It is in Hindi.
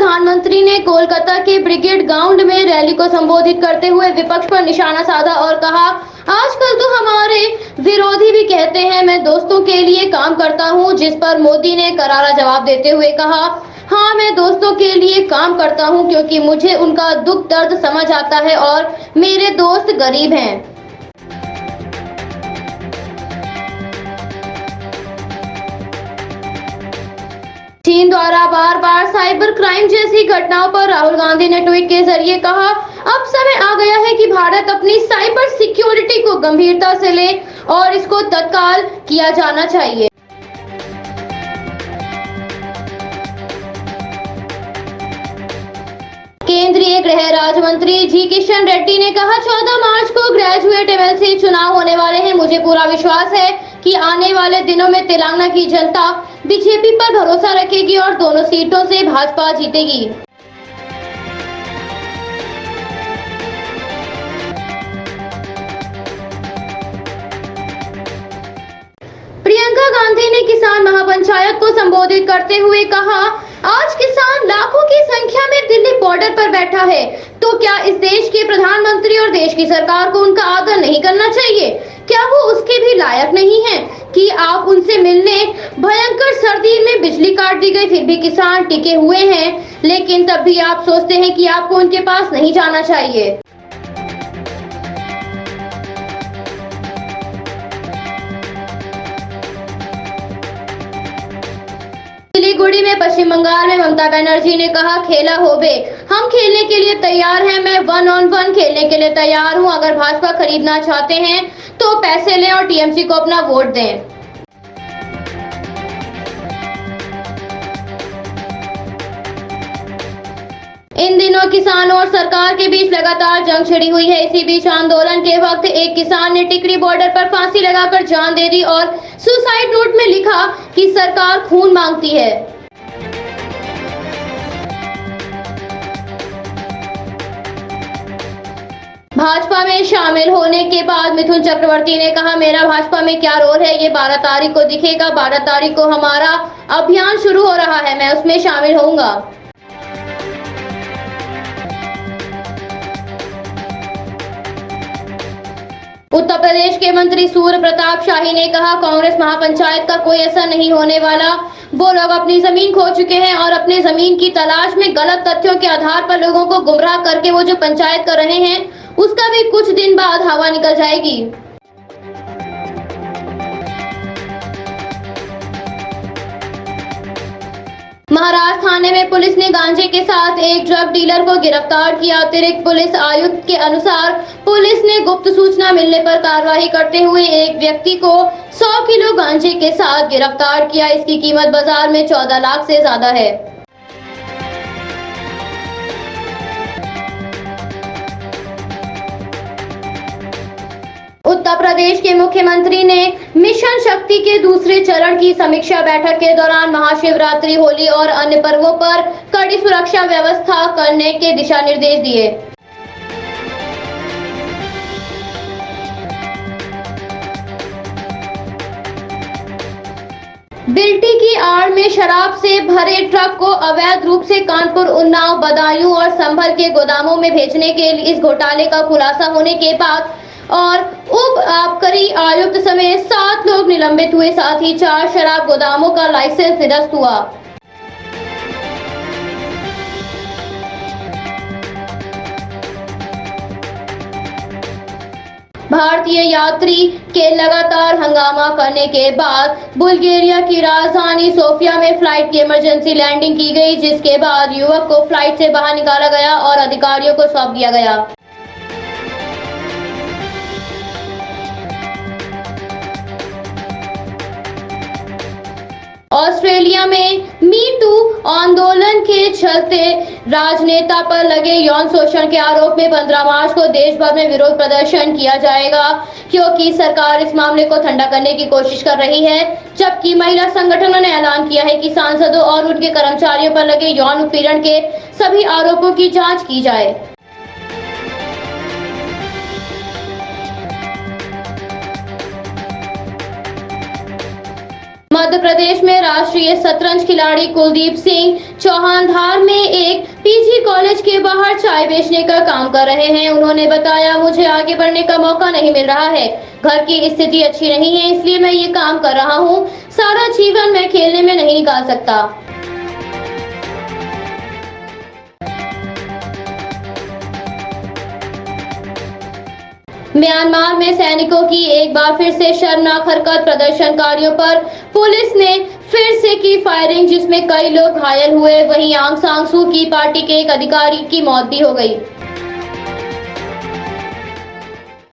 प्रधानमंत्री ने कोलकाता के ब्रिगेड ग्राउंड में रैली को संबोधित करते हुए विपक्ष पर निशाना साधा और कहा, आजकल तो हमारे विरोधी भी कहते हैं मैं दोस्तों के लिए काम करता हूं, जिस पर मोदी ने करारा जवाब देते हुए कहा, हाँ मैं दोस्तों के लिए काम करता हूं क्योंकि मुझे उनका दुख दर्द समझ आता है और मेरे दोस्त गरीब हैं। चीन द्वारा बार बार साइबर क्राइम जैसी घटनाओं पर राहुल गांधी ने ट्वीट के जरिए कहा, अब समय आ गया है कि भारत अपनी साइबर सिक्योरिटी को गंभीरता से ले और इसको तत्काल किया जाना चाहिए। केंद्रीय गृह राज्य मंत्री जी किशन रेड्डी ने कहा, 14 मार्च को ग्रेजुएट एमएलसी चुनाव होने वाले हैं। मुझे पूरा विश्वास है कि आने वाले दिनों में तेलंगाना की जनता बीजेपी पर भरोसा रखेगी और दोनों सीटों से भाजपा जीतेगी। प्रियंका गांधी ने किसान महापंचायत को संबोधित करते हुए कहा, आज किसान लाखों की संख्या में दिल्ली बॉर्डर पर बैठा है, तो क्या इस देश के प्रधानमंत्री और देश की सरकार को उनका आदर नहीं करना चाहिए? क्या वो उसके भी लायक नहीं है कि आप उनसे मिलने? भयंकर सर्दी में बिजली काट दी गई, फिर भी किसान टिके हुए हैं, लेकिन तब भी आप सोचते हैं कि आपको उनके पास नहीं जाना चाहिए। सिलीगुड़ी में पश्चिम बंगाल में ममता बनर्जी ने कहा, खेला होबे, हम खेलने के लिए तैयार हैं, मैं 1-on-1 खेलने के लिए तैयार हूं। अगर भाजपा खरीदना चाहते हैं तो पैसे लें और टीएमसी को अपना वोट दें। इन दिनों किसानों और सरकार के बीच लगातार जंग छिड़ी हुई है। इसी बीच आंदोलन के वक्त एक किसान ने टिकरी बॉर्डर पर फांसी लगाकर जान दे दी और सुसाइड नोट में लिखा कि सरकार खून मांगती है। भाजपा में शामिल होने के बाद मिथुन चक्रवर्ती ने कहा, मेरा भाजपा में क्या रोल है ये 12 तारीख को दिखेगा। 12 तारीख को हमारा अभियान शुरू हो रहा है, मैं उसमें शामिल होऊंगा। उत्तर प्रदेश के मंत्री सूर्य प्रताप शाही ने कहा, कांग्रेस महापंचायत का कोई असर नहीं होने वाला। वो लोग अपनी जमीन खो चुके हैं और अपने जमीन की तलाश में गलत तथ्यों के आधार पर लोगों को गुमराह करके वो जो पंचायत कर रहे हैं उसका भी कुछ दिन बाद हवा निकल जाएगी। महाराष्ट्र थाने में पुलिस ने गांजे के साथ एक ड्रग डीलर को गिरफ्तार किया। अतिरिक्त पुलिस आयुक्त के अनुसार पुलिस ने गुप्त सूचना मिलने पर कार्रवाई करते हुए एक व्यक्ति को 100 किलो गांजे के साथ गिरफ्तार किया। इसकी कीमत बाजार में 14 लाख से ज्यादा है। उत्तर प्रदेश के मुख्यमंत्री ने मिशन शक्ति के दूसरे चरण की समीक्षा बैठक के दौरान महाशिवरात्रि, होली और अन्य पर्वों पर कड़ी सुरक्षा व्यवस्था करने के दिशा निर्देश दिए। बिल्टी की आड़ में शराब से भरे ट्रक को अवैध रूप से कानपुर, उन्नाव, बदायूं और संभल के गोदामों में भेजने के इस घोटाले का खुलासा होने के बाद और उप आबकारी आयुक्त समेत 7 लोग निलंबित हुए। साथ ही 4 शराब गोदामों का लाइसेंस निरस्त हुआ। भारतीय यात्री के लगातार हंगामा करने के बाद बुल्गारिया की राजधानी सोफिया में फ्लाइट की इमरजेंसी लैंडिंग की गई, जिसके बाद युवक को फ्लाइट से बाहर निकाला गया और अधिकारियों को सौंप दिया गया। ऑस्ट्रेलिया में मी टू आंदोलन के चलते राजनेता पर लगे यौन शोषण के आरोप में 15 मार्च को देश भर में विरोध प्रदर्शन किया जाएगा, क्योंकि सरकार इस मामले को ठंडा करने की कोशिश कर रही है। जबकि महिला संगठनों ने ऐलान किया है कि सांसदों और उनके कर्मचारियों पर लगे यौन उत्पीड़न के सभी आरोपों की जांच की जाए। मध्य प्रदेश में राष्ट्रीय शतरंज खिलाड़ी कुलदीप सिंह चौहान धार में एक पीजी कॉलेज के बाहर चाय बेचने का काम कर रहे हैं। उन्होंने बताया, मुझे आगे बढ़ने का मौका नहीं मिल रहा है, घर की स्थिति अच्छी नहीं है, इसलिए मैं ये काम कर रहा हूँ। सारा जीवन मैं खेलने में नहीं निकाल सकता। म्यांमार में सैनिकों की एक बार फिर से शर्मनाक हरकत, प्रदर्शनकारियों पर पुलिस ने फिर से की फायरिंग, जिसमें कई लोग घायल हुए। वहीं आंग सान सू की पार्टी के एक अधिकारी की मौत भी हो गई।